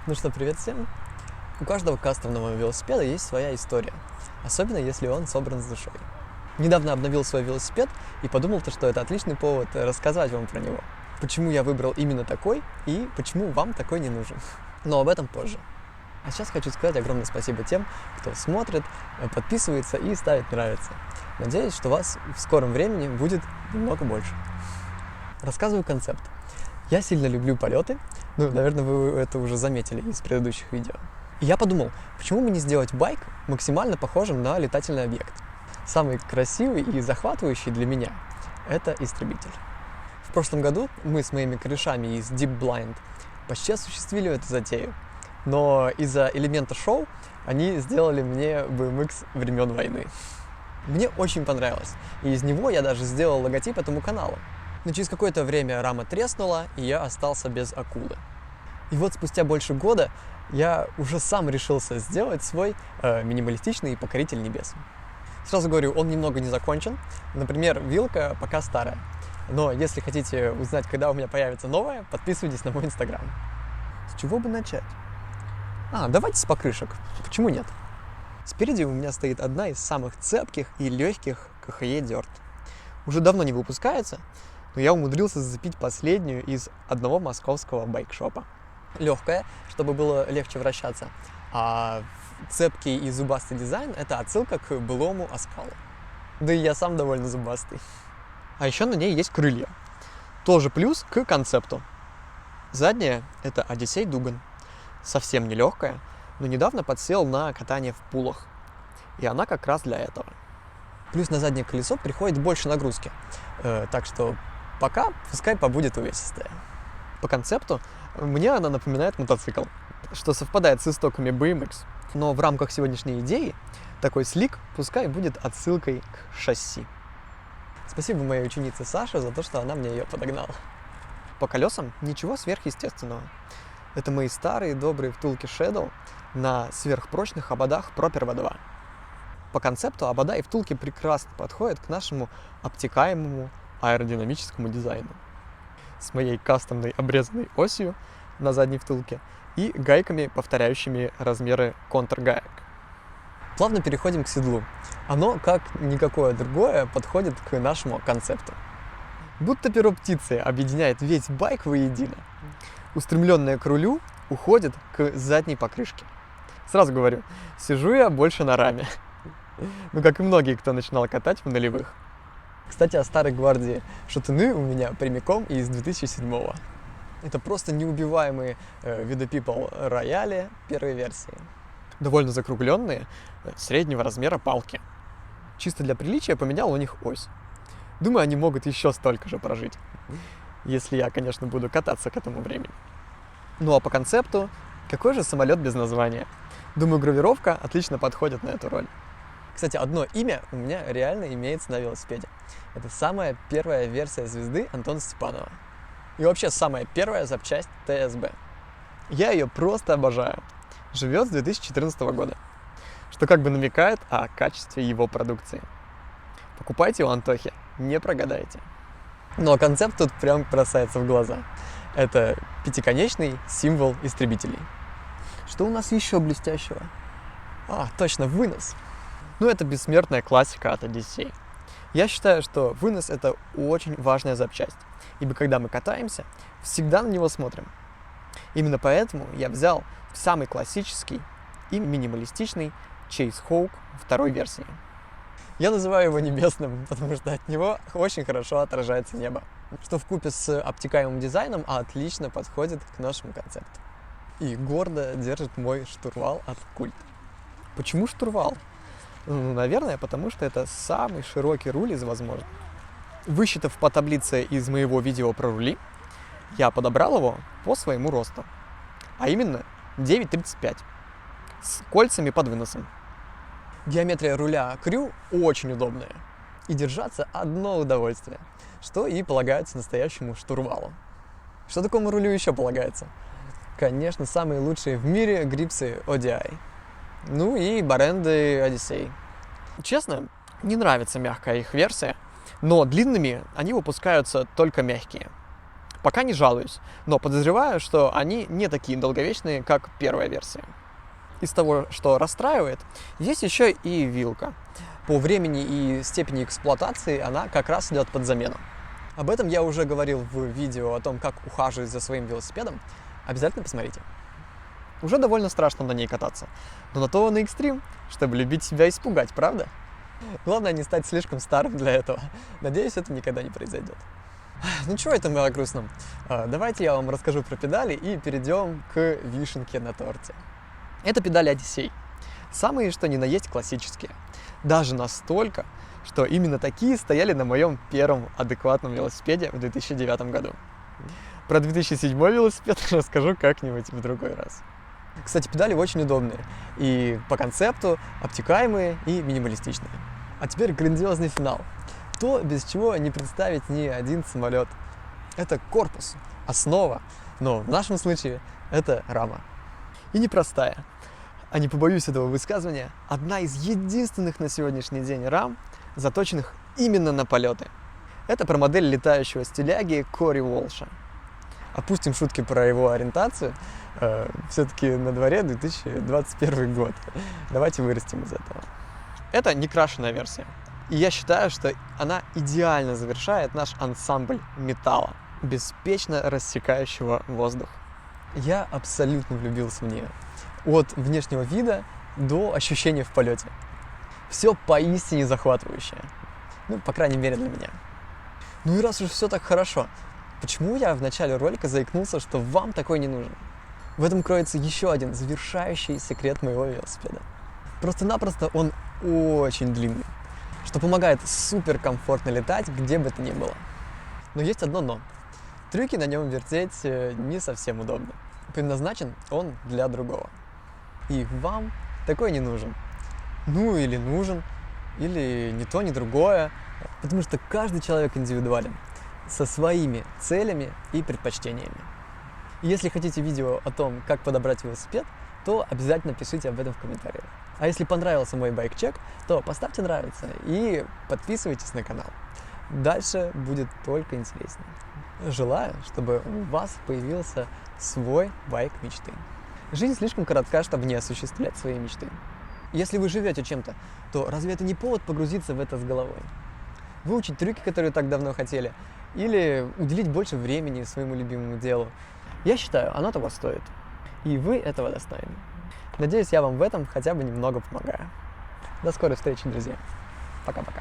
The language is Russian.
Ну что, привет всем! У каждого кастомного велосипеда есть своя история, особенно если он собран с душой. Недавно обновил свой велосипед и подумал, что это отличный повод рассказать вам про него. Почему я выбрал именно такой и почему вам такой не нужен. Но об этом позже. А сейчас хочу сказать огромное спасибо тем, кто смотрит, подписывается и ставит нравится. Надеюсь, что вас в скором времени будет немного больше. Рассказываю концепт. Я сильно люблю полеты, наверное, вы это уже заметили из предыдущих видео. И я подумал, почему бы не сделать байк максимально похожим на летательный объект. Самый красивый и захватывающий для меня – это истребитель. В прошлом году мы с моими корешами из Deep Blind почти осуществили эту затею, но из-за элемента шоу они сделали мне BMX времен войны. Мне очень понравилось, и из него я даже сделал логотип этому каналу. Но через какое-то время рама треснула, и я остался без акулы. И вот спустя больше года я уже сам решился сделать свой минималистичный покоритель небес. Сразу говорю, он немного не закончен. Например, вилка пока старая. Но если хотите узнать, когда у меня появится новая, подписывайтесь на мой инстаграм. С чего бы начать? Давайте с покрышек. Почему нет? Спереди у меня стоит одна из самых цепких и легких KHE Dirt. Уже давно не выпускается, но я умудрился зацепить последнюю из одного московского байкшопа. Легкая, чтобы было легче вращаться, а цепкий и зубастый дизайн – это отсылка к былому оскалу. Да и я сам довольно зубастый. А еще на ней есть крылья. Тоже плюс к концепту. Задняя – это Одиссей Дуган. Совсем не легкая, но недавно подсел на катание в пулах. И она как раз для этого. Плюс на заднее колесо приходит больше нагрузки. Так что пока пускай побудет увесистая. По концепту мне она напоминает мотоцикл, что совпадает с истоками BMX. Но в рамках сегодняшней идеи такой слик пускай будет отсылкой к шасси. Спасибо моей ученице Саше за то, что она мне ее подогнала. По колесам ничего сверхъестественного. Это мои старые добрые втулки Shadow на сверхпрочных ободах Properva 2. По концепту обода и втулки прекрасно подходят к нашему обтекаемому аэродинамическому дизайну. С моей кастомной обрезанной осью на задней втулке и гайками, повторяющими размеры контргаек. Плавно переходим к седлу. Оно, как никакое другое, подходит к нашему концепту. Будто перо птицы объединяет весь байк воедино. Устремленное к рулю уходит к задней покрышке. Сразу говорю, сижу я больше на раме. Как и многие, кто начинал катать в нулевых. Кстати, о старой гвардии. Шатуны у меня прямиком из 2007-го. Это просто неубиваемые Vida People рояли первой версии. Довольно закругленные, среднего размера палки. Чисто для приличия поменял у них ось. Думаю, они могут еще столько же прожить. Если я, конечно, буду кататься к этому времени. Ну а по концепту, какой же самолет без названия? Думаю, гравировка отлично подходит на эту роль. Кстати, одно имя у меня реально имеется на велосипеде. Это самая первая версия звезды Антона Степанова. И вообще самая первая запчасть ТСБ. Я ее просто обожаю. Живет с 2014 года. Что как бы намекает о качестве его продукции. Покупайте у Антохи, не прогадаете. Но концепт тут прям бросается в глаза. Это пятиконечный символ истребителей. Что у нас еще блестящего? Точно, вынос. Это бессмертная классика от Одиссей. Я считаю, что вынос – это очень важная запчасть, ибо когда мы катаемся, всегда на него смотрим. Именно поэтому я взял самый классический и минималистичный Chase Hawk второй версии. Я называю его небесным, потому что от него очень хорошо отражается небо, что вкупе с обтекаемым дизайном отлично подходит к нашему концепту. И гордо держит мой штурвал от Культ. Почему штурвал? Наверное, потому что это самый широкий руль из возможных. Высчитав по таблице из моего видео про рули, я подобрал его по своему росту. А именно 9,35 с кольцами под выносом. Геометрия руля Крю очень удобная. И держаться одно удовольствие, что и полагается настоящему штурвалу. Что такому рулю еще полагается? Конечно, самые лучшие в мире грипсы ODI. И баренды Одиссей. Честно, не нравится мягкая их версия, но длинными они выпускаются только мягкие. Пока не жалуюсь, но подозреваю, что они не такие долговечные, как первая версия. Из того, что расстраивает, есть еще и вилка. По времени и степени эксплуатации она как раз идет под замену. Об этом я уже говорил в видео о том, как ухаживать за своим велосипедом. Обязательно посмотрите. Уже довольно страшно на ней кататься, но на то он и экстрим, чтобы любить себя и испугать, правда? Главное не стать слишком старым для этого. Надеюсь, это никогда не произойдет. Ну чего это мы о грустном? Давайте я вам расскажу про педали и перейдем к вишенке на торте. Это педали Одиссей. Самые что ни на есть классические. Даже настолько, что именно такие стояли на моем первом адекватном велосипеде в 2009 году. Про 2007 велосипед расскажу как-нибудь в другой раз. Кстати, педали очень удобные. И по концепту обтекаемые и минималистичные. А теперь грандиозный финал. То, без чего не представить ни один самолет. Это корпус, основа, но в нашем случае это рама. И непростая, а не побоюсь этого высказывания, одна из единственных на сегодняшний день рам, заточенных именно на полеты. Это про модель летающего стиляги Кори Уолша. Опустим шутки про его ориентацию. Все-таки на дворе 2021 год. Давайте вырастем из этого. Это не крашеная версия. И я считаю, что она идеально завершает наш ансамбль металла, беспечно рассекающего воздух. Я абсолютно влюбился в нее. От внешнего вида до ощущения в полете. Все поистине захватывающее. Ну, по крайней мере, для меня. Ну и раз уж все так хорошо, почему я в начале ролика заикнулся, что вам такой не нужен? В этом кроется еще один завершающий секрет моего велосипеда. Просто-напросто он очень длинный, что помогает супер комфортно летать, где бы то ни было. Но есть одно но. Трюки на нем вертеть не совсем удобно. Предназначен он для другого. И вам такой не нужен. Ну или нужен, или ни то, ни другое. Потому что каждый человек индивидуален, со своими целями и предпочтениями. И если хотите видео о том, как подобрать велосипед, то обязательно пишите об этом в комментариях. А если понравился мой байк-чек, то поставьте нравится и подписывайтесь на канал. Дальше будет только интереснее. Желаю, чтобы у вас появился свой байк мечты. Жизнь слишком коротка, чтобы не осуществлять свои мечты. Если вы живете чем-то, то разве это не повод погрузиться в это с головой? Выучить трюки, которые так давно хотели, или уделить больше времени своему любимому делу. Я считаю, оно того стоит. И вы этого достойны. Надеюсь, я вам в этом хотя бы немного помогаю. До скорой встречи, друзья. Пока-пока.